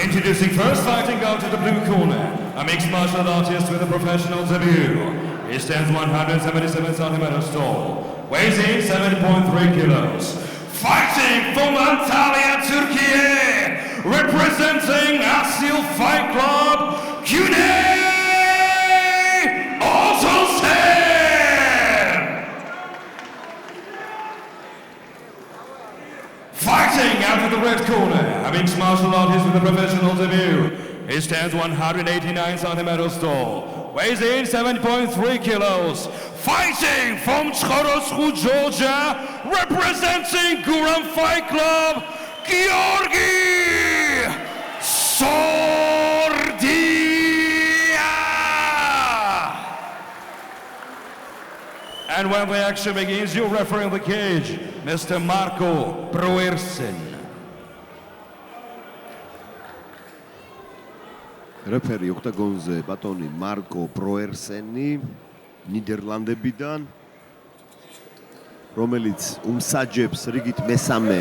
Introducing first fighting out of the blue corner, a mixed martial artist with a professional debut. He stands 177 centimeters tall, weighs in 7.3 kilos. Fighting from Antalya, Turkey, representing Asil Fight Club, Güney Ottosen! Fighting out of the red corner, a mixed martial artist with a professional debut. He stands 189 centimeters tall, weighs in 7.3 kilos. Fighting from Chorosku, Georgia, representing Guram Fight Club, Georgi Sordia! And when the action begins, your referee in the cage, Mr. Marco Broersen. რეფერი ოქტაგონზე ბატონი მარკო ბროერსენი ნიდერლანდებიდან რომელიც უმსაჯებს რიგით მესამე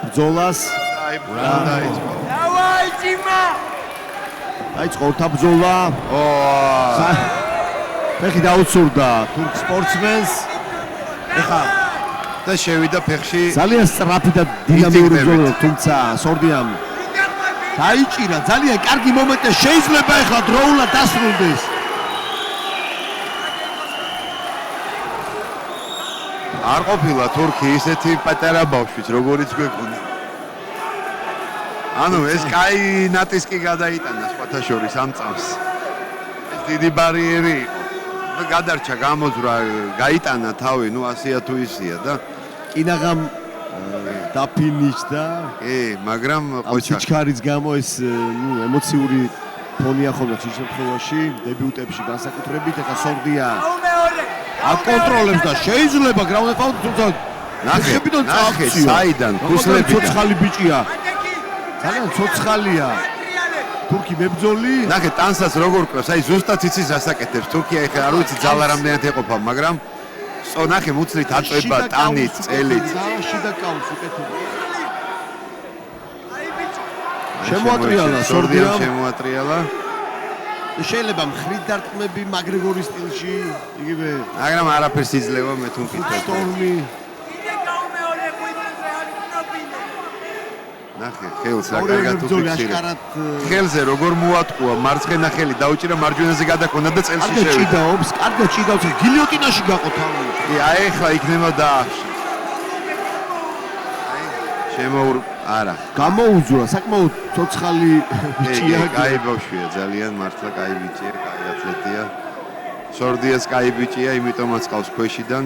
ბრძოლას დაიწყო თავბრძოლა ფეხი დაუცურდა თურქ სპორტსმენს ეხა და შევიდა ფეხში ძალიან სწრაფი და დინამიური ბრძოლა თუმცა სორდიამ დაიჭირა ძალიან კარგი მომენტი შეიძლება ეხლა დროულად დასრულდეს არ ყოფილა თურქი ისეთი პატარა ბავშვიც როგორიც გვეკონდა ანუ ეს კაი ნატისკი გადაიტანა სხვათა შორის ამ წამს ეს დიდი ბარიერი იყო გადარჩა გამოძვრა გაიტანა თავი ნუ ასია თუ ისია და კინაღამ დაფინიშდა მაგრამ ყოჩარის გამო ეს ნუ ემოციური ფონია ხოლმე ხშირ შემთხვევაში დებიუტებში განსაკუთრებით ეხა სორდია აკონტროლებს და შეიძლება გრაუნდ პაუნდ თუმცა ნახებიდან წავწიო საიდან ქუსლებიდან ცოცხალი ბიჭია ძალიან ცოცხალია თურქი მებრძოლი ნახე ტანსაც როგორ კვებს აი ზუსტად იცის ასაკეთებს თურქია ეხლა არ ვიცი ძალა რამდენად ეყოფა მაგრამ ნახე მუცლით აწვება ტანით წელით შიდა კაულს უკეთებს შემოატრიალა სორდიამ შემოატრიალა შეიძლება მხრით დარტყმები მაგრეგორის სტილში იგივე მაგრამ არაფერს იძლევა მე თუ მკითხავ სტორმი ნახე ხელს რა კარგად უფიქსირე ხელზე როგორ მოატყუა მარცხენა ხელი დაუჭირა მარჯვენაზე გადაქონდა და წელში შევიდა ჭიდაობს კარგად ჭიდავს გილიოტინაში გაყო თავი აი ეხლა იქნება დაახში შემოურ არა გამოუძვრა საკმაოდ ცოცხალი ბიჭია კაი ბავშვია ძალიან მართლა კაი ბიჭია კაი ათლეტია სორდიას კაი ბიჭია იმიტომაც ყავს ქვეშიდან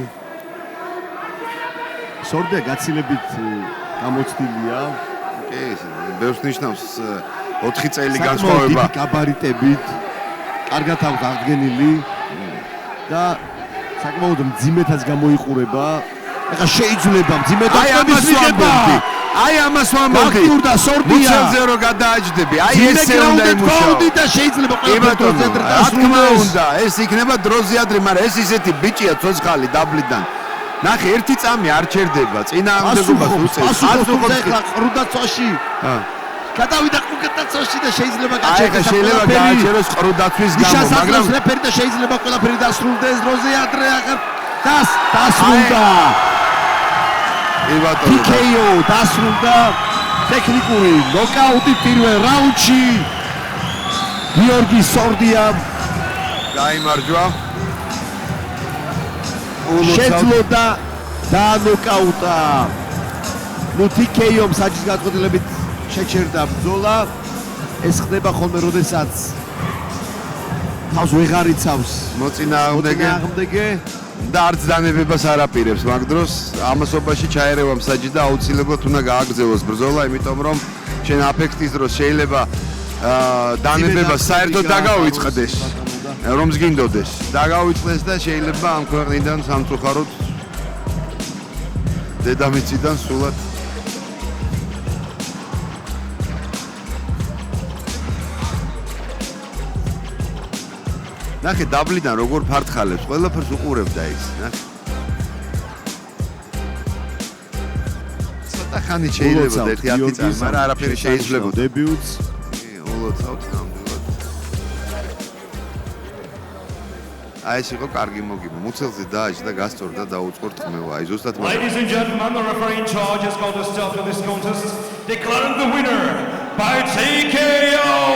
სორდია გაცილებით გამოცდილია ბევრს ნიშნავს 4 წელი განსხვავება გაბარიტებით კარგად აქვს აღდგენილი და საკმაოდ მძიმეთაც გამოიყურება ეხლა შეიძლება მძიმეთაც მიგებდი აი ამას ვამბობდი ფაქტურდა სორდია მუცელზე რო გადააჯდები აი ესე უნდა იმუშაო და შეიძლება ყველა დროზე უნდა ეს იქნება დროზე ადრე მაგრამ ეს ისეთი ბიჭია ცოცხალი დაბლიდან ნახე ერთი წამი არ ჩერდება წინააღმდეგობას უწევს პასუხობს ეხლა ყრუდაცვაში გადავიდა ყრუდაცვაში და შეიძლება გაჩერდეს შეიძლება გააჩეროს ყრუდაცვის გამო მაგრამ რეფერი და შეიძლება ყველაფერი დასრულდეს დროზე ადრე აღარ დასრულდა TKO დასრულდა ტექნიკური ნოკაუტი პირველ რაუნდში გიორგი სორდია გაიმარჯვა შეძლო და ნოკაუტა ნუ TKO საჯის გადაწყვეტილებით შეჩერდა ბრძოლა ეს ხდება ხოლმე როდესაც თავს ვეღარ იცავს მოწინააღმდეგე და არც დანებებას არ აპირებს მაგ დროს ამასობაში ჩაერევა მსაჯი და აუცილებლად უნდა გააგრძელოს ბრძოლა იმიტომ რომ შენ აფექტის დროს შეიძლება დანებება საერთოდ დაგავიწყდეს რომ ზგინდოდეს დაგავიწყდეს და შეიძლება ამ ქვეყნიდან სამწუხაროდ დედამიწიდან სულად ნახე დაბლიდან როგორ ფართხალებს ყველაფერს უყურებდა ის ნახე ცოტა ხანი შეიძლება 1-10 წელი, მაგრამ არაფერი შეიძლება. დებიუტს ულოცავთ ნამდვილად. აი ეს იყო კარგი მოგიბა. მუცელზე დააჭდა, გასწორდა და დაუწყო რტმევა. აი ზუსტად Ladies and gentlemen, the referee in charge has called the start of this contest, declaring the winner by TKO.